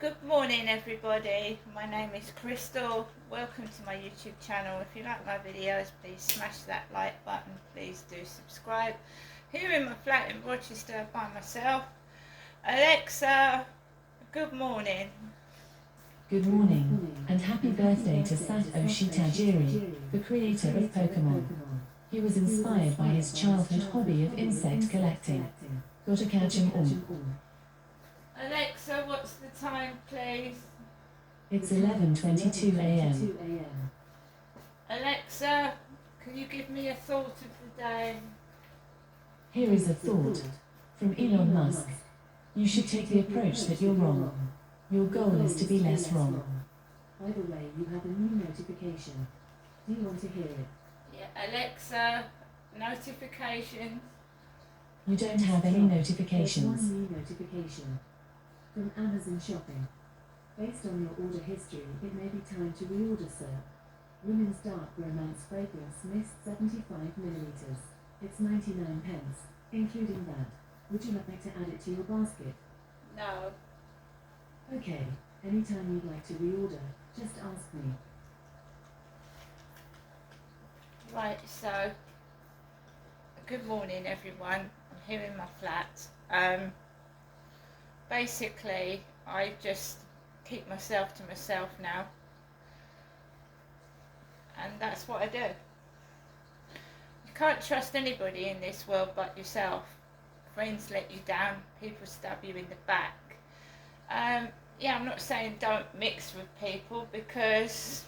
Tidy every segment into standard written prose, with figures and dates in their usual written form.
Good morning everybody, my name is Crystal. Welcome to my YouTube channel. If you like my videos, please smash that like button, please do subscribe. Here in my flat in Rochester by myself. Alexa, good morning. Good morning, and happy birthday to Satoshi Tajiri, the creator of Pokemon. He was inspired by his childhood hobby of insect collecting. Gotta catch 'em all. Alexa, what's the time please? It's 11:22 a.m. Alexa, can you give me a thought of the day? Here is a thought from Elon Musk. You should take the approach that you're wrong. Your goal is to be less wrong. By the way, you have a new notification. Do you want to hear it? Yeah, Alexa, notifications. You don't have any notifications. One new notification from Amazon Shopping. Based on your order history, it may be time to reorder, sir. Women's Dark Romance Fragrance Mist 75 milliliters. It's 99 pence, including that. Would you like to add it to your basket? No. Okay, anytime you'd like to reorder, just ask me. Right, so good morning everyone. I'm here in my flat. Basically I just keep myself to myself now, and that's what I do. You can't trust anybody in this world but yourself. Friends let you down, people stab you in the back. Yeah, I'm not saying don't mix with people, because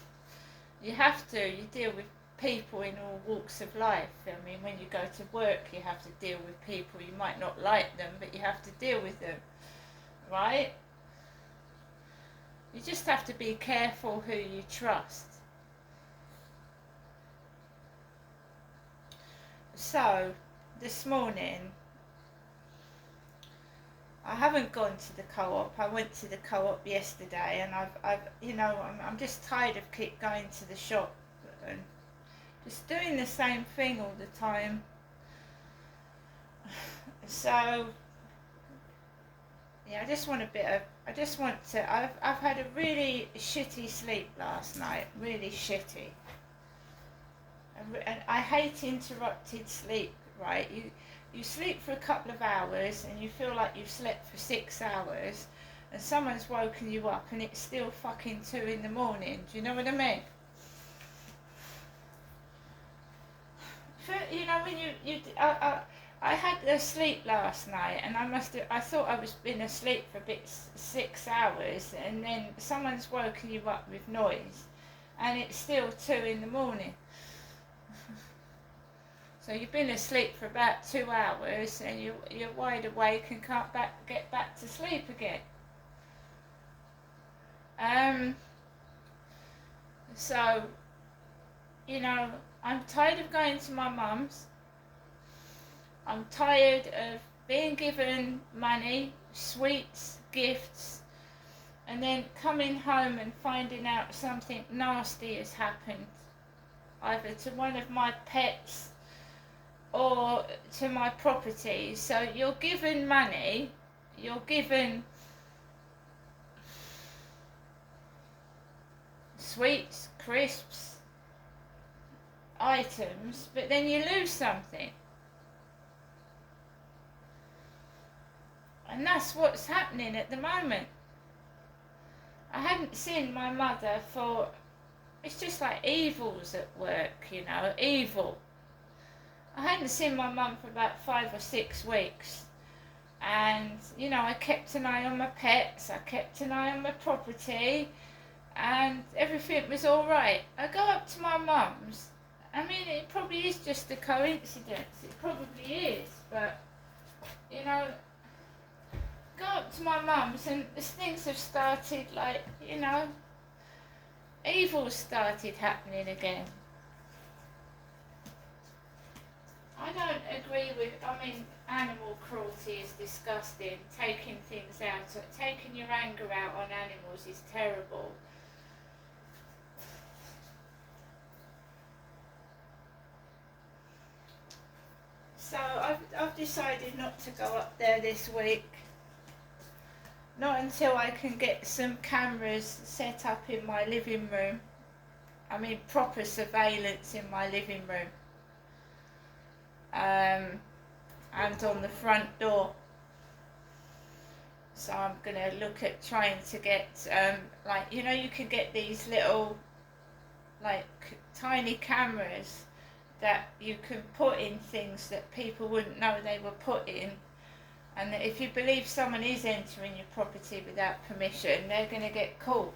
you have to. You deal with people in all walks of life. I mean, when you go to work you have to deal with people. You might not like them, but you have to deal with them, right? You just have to be careful who you trust. So this morning I haven't gone to the co-op. I went to the co-op yesterday, and I'm just tired of keep going to the shop and just doing the same thing all the time. So yeah, I've had a really shitty sleep last night, really shitty. And I hate interrupted sleep, right? You sleep for a couple of hours and you feel like you've slept for 6 hours, and someone's woken you up and it's still fucking 2 in the morning. Do you know what I mean? I had a sleep last night, and I thought I was been asleep for 6 hours, and then someone's woken you up with noise and it's still 2 in the morning. So you've been asleep for about 2 hours and you're wide awake and can't get back to sleep again. So, I'm tired of going to my mum's. I'm tired of being given money, sweets, gifts, and then coming home and finding out something nasty has happened, either to one of my pets or to my property. So you're given money, you're given sweets, crisps, items, but then you lose something. And that's what's happening at the moment. I hadn't seen my mother for, it's just like evils at work, evil. I hadn't seen my mum for about 5 or 6 weeks. And, I kept an eye on my pets, I kept an eye on my property, and everything was alright. I go up to my mum's. I mean, it probably is just a coincidence. It probably is, but, go up to my mum's and things have started, evil started happening again. I don't agree with, animal cruelty is disgusting. Taking things out, taking your anger out on animals is terrible. So I've decided not to go up there this week. Not until I can get some cameras set up in my living room. I mean proper surveillance in my living room. And on the front door. So I'm going to look at trying to get, like, you know, you can get these little, like, tiny cameras that you can put in things that people wouldn't know they were put in. And if you believe someone is entering your property without permission, they're going to get caught.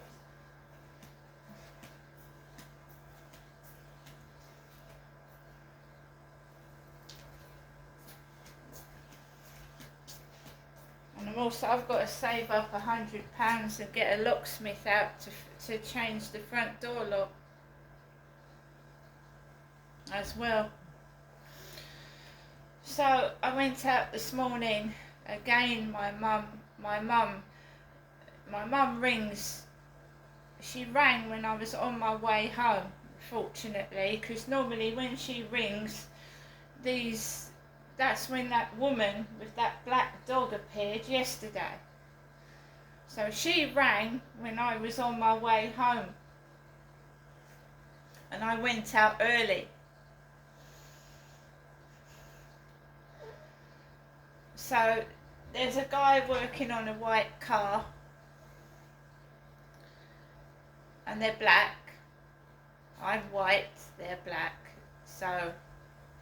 And I've got to save up £100 and get a locksmith out to change the front door lock as well. So I went out this morning again. My mum rings. She rang when I was on my way home, fortunately, because normally when she rings, that's when that woman with that black dog appeared yesterday. So she rang when I was on my way home, and I went out early. So there's a guy working on a white car, and they're black. I'm white, they're black. So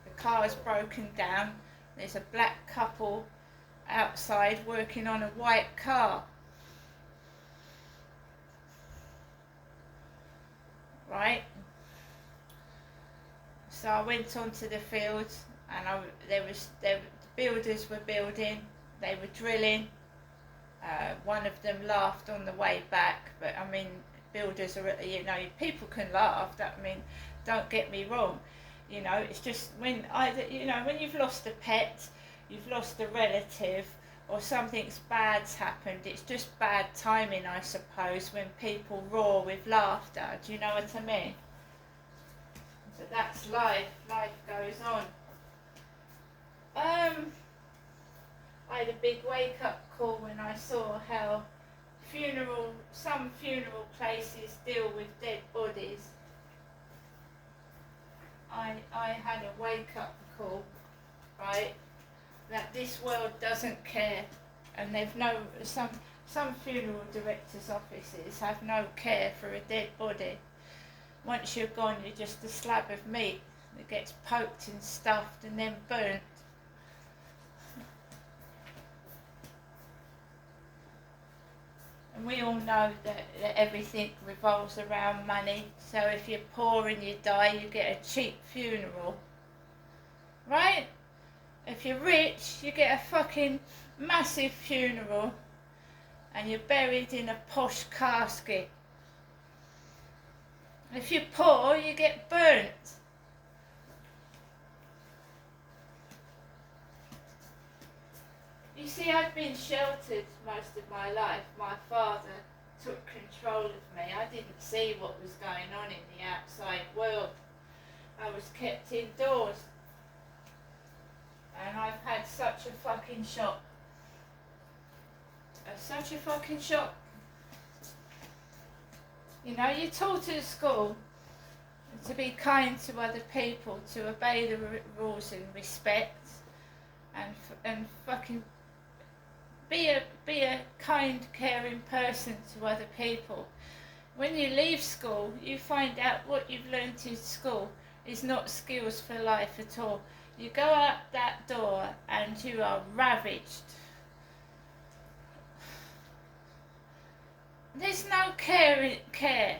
the car is broken down. There's a black couple outside working on a white car. Right? So I went onto the field, and the builders were building, they were drilling. One of them laughed on the way back, but I mean, builders are, you know, people can laugh. I mean, don't get me wrong. You know, it's just when when you've lost a pet, you've lost a relative, or something's bad's happened, it's just bad timing, I suppose, when people roar with laughter. Do you know what I mean? But that's life. Life goes on. I had a big wake-up call when I saw how some funeral places deal with dead bodies. I had a wake-up call, right, that this world doesn't care, and some funeral directors' offices have no care for a dead body. Once you're gone, you're just a slab of meat that gets poked and stuffed and then burnt. And we all know that everything revolves around money. So if you're poor and you die, you get a cheap funeral. Right? If you're rich, you get a fucking massive funeral and you're buried in a posh casket. If you're poor, you get burnt. You see, I've been sheltered most of my life. My father took control of me. I didn't see what was going on in the outside world. I was kept indoors. And I've had such a fucking shock. Such a fucking shock. You know, you're taught at school to be kind to other people, to obey the rules and respect, and fucking be a kind, caring person to other people. When you leave school, you find out what you've learnt in school is not skills for life at all. You go out that door and you are ravaged. There's no care.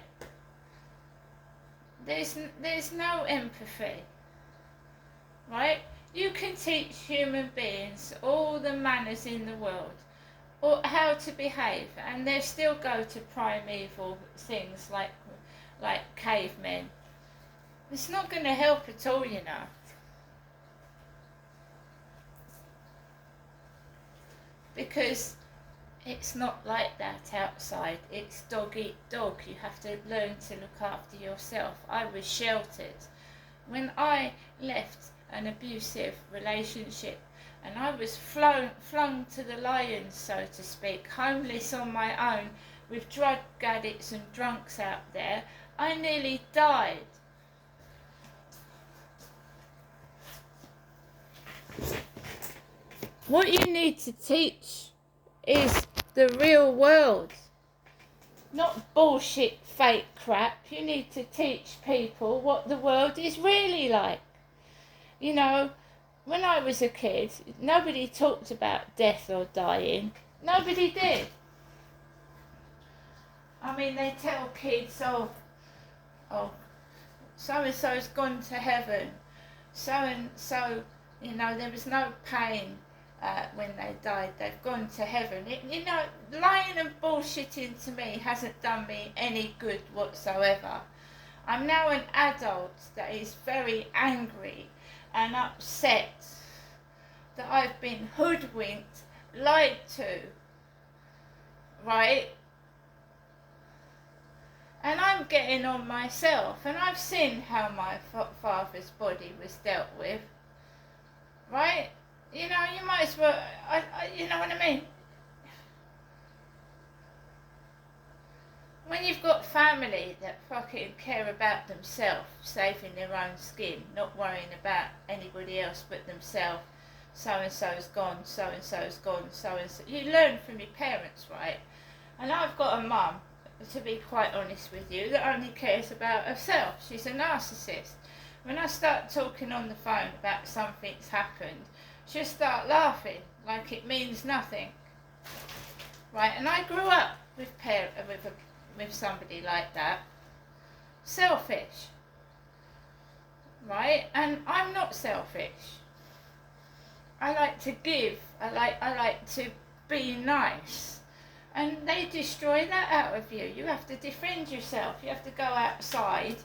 There's no empathy. Right? You can teach human beings all the manners in the world, or how to behave, and they still go to primeval things like cavemen. It's not going to help at all, you know. Because it's not like that outside. It's dog eat dog. You have to learn to look after yourself. I was sheltered. When I left an abusive relationship, and I was flung to the lions, so to speak, homeless on my own, with drug addicts and drunks out there. I nearly died. What you need to teach is the real world, not bullshit fake crap. You need to teach people what the world is really like. You know, when I was a kid, nobody talked about death or dying. Nobody did. I mean, they tell kids, oh, so-and-so's gone to heaven. So-and-so, there was no pain when they died. They've gone to heaven. Lying and bullshitting to me hasn't done me any good whatsoever. I'm now an adult that is very angry and upset that I've been hoodwinked, lied to, right? And I'm getting on myself, and I've seen how my father's body was dealt with, right? You might as well, you know what I mean? When you've got family that fucking care about themselves, saving their own skin, not worrying about anybody else but themselves, so-and-so's gone, so-and-so's gone, so-and-so. You learn from your parents, right? And I've got a mum, to be quite honest with you, that only cares about herself. She's a narcissist. When I start talking on the phone about something's happened, she'll start laughing like it means nothing, right? And I grew up with somebody like that, selfish, right? And I'm not selfish. I like to give. I like to be nice. And they destroy that out of you. You have to defend yourself. You have to go outside.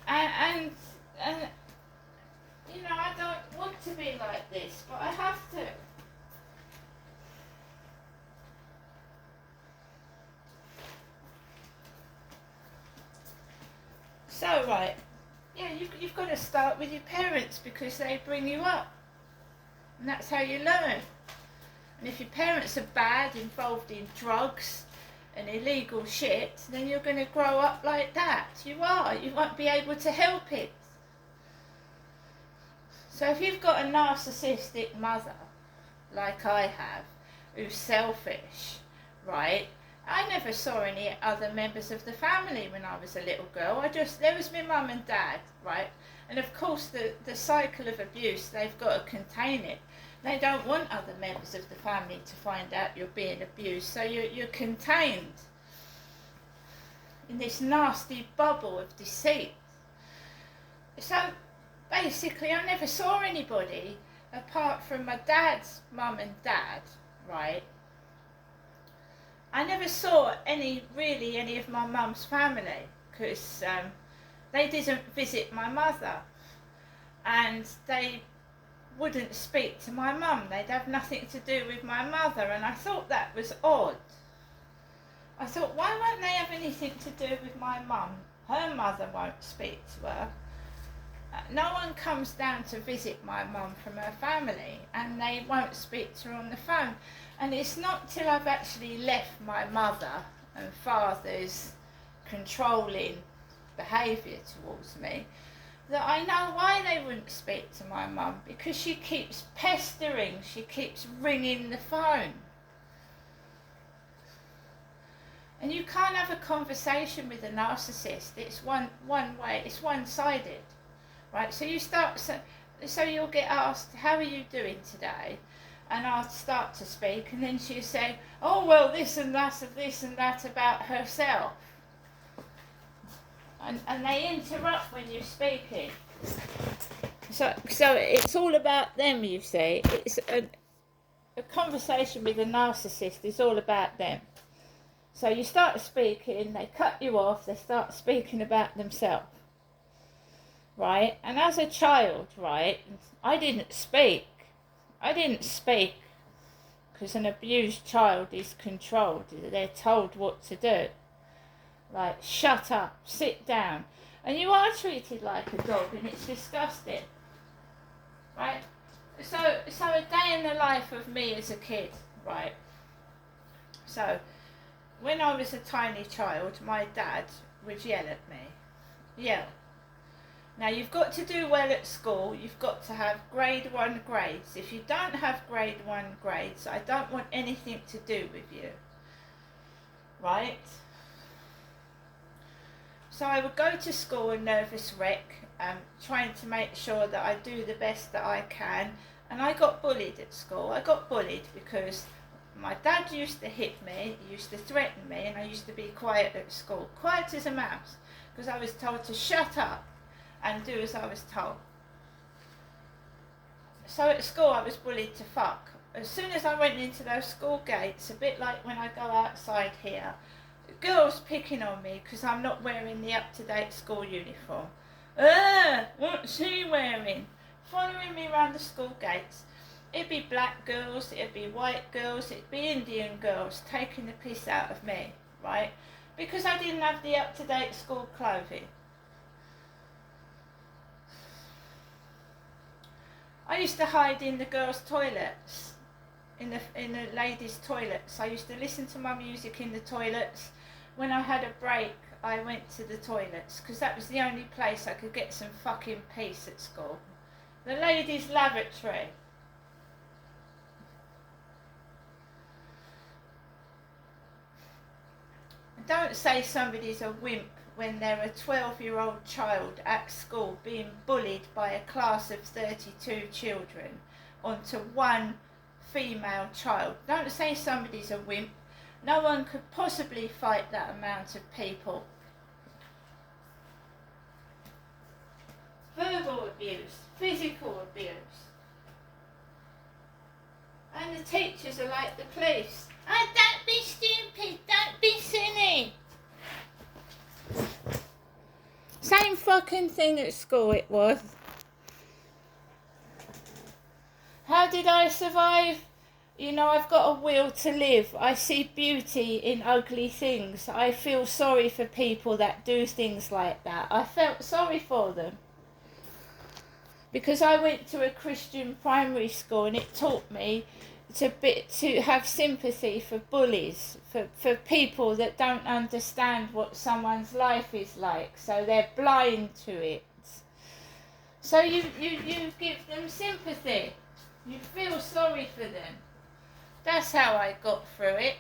And I don't want to be like this, but I have to. So, right, yeah, you've got to start with your parents because they bring you up. And that's how you learn. And if your parents are bad, involved in drugs and illegal shit, then you're going to grow up like that. You won't be able to help it. So if you've got a narcissistic mother, like I have, who's selfish, right? I never saw any other members of the family when I was a little girl. There was my mum and dad, right? And of course the cycle of abuse, they've got to contain it. They don't want other members of the family to find out you're being abused, so you're contained in this nasty bubble of deceit. So basically I never saw anybody apart from my dad's mum and dad, right? I never saw any of my mum's family because they didn't visit my mother and they wouldn't speak to my mum. They'd have nothing to do with my mother, and I thought that was odd. I thought, why won't they have anything to do with my mum? Her mother won't speak to her. No one comes down to visit my mum from her family, and they won't speak to her on the phone. And it's not till I've actually left my mother and father's controlling behaviour towards me that I know why they wouldn't speak to my mum, because she keeps pestering, she keeps ringing the phone. And you can't have a conversation with a narcissist. It's one way, it's one-sided, right? So so you'll get asked, how are you doing today? And I'll start to speak, and then she'll say, oh, well, this and that about herself. And they interrupt when you're speaking. So it's all about them, you see. It's a conversation with a narcissist is all about them. So you start speaking, they cut you off, they start speaking about themselves. Right? And as a child, right, I didn't speak because an abused child is controlled. They're told what to do. Like, shut up, sit down. And you are treated like a dog, and it's disgusting. right? So a day in the life of me as a kid, right? So when I was a tiny child, my dad would yell at me. Yell. Now you've got to do well at school, you've got to have grade 1 grades. If you don't have grade 1 grades, I don't want anything to do with you. Right? So I would go to school a nervous wreck, trying to make sure that I do the best that I can. And I got bullied at school. I got bullied because my dad used to hit me, he used to threaten me, and I used to be quiet at school. Quiet as a mouse, because I was told to shut up and do as I was told. So at school I was bullied to fuck. As soon as I went into those school gates, a bit like when I go outside here, girls picking on me because I'm not wearing the up-to-date school uniform. What's she wearing? Following me around the school gates. It'd be black girls, it'd be white girls, it'd be Indian girls taking the piss out of me, right? Because I didn't have the up-to-date school clothing. I used to hide in the girls' toilets, in the ladies' toilets. I used to listen to my music in the toilets. When I had a break, I went to the toilets, because that was the only place I could get some fucking peace at school. The ladies' lavatory. Don't say somebody's a wimp when they're a 12-year-old child at school being bullied by a class of 32 children onto one female child. Don't say somebody's a wimp. No one could possibly fight that amount of people. Verbal abuse, physical abuse. And the teachers are like the police. Oh, don't be stupid, don't be silly. Same fucking thing at school it was. How did I survive? You know, I've got a will to live. I see beauty in ugly things. I feel sorry for people that do things like that. I felt sorry for them. Because I went to a Christian primary school and it taught me to have sympathy for bullies, for people that don't understand what someone's life is like, so they're blind to it. So you give them sympathy. You feel sorry for them. That's how I got through it.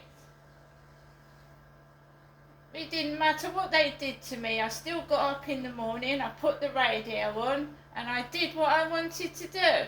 It didn't matter what they did to me. I still got up in the morning, I put the radio on, and I did what I wanted to do.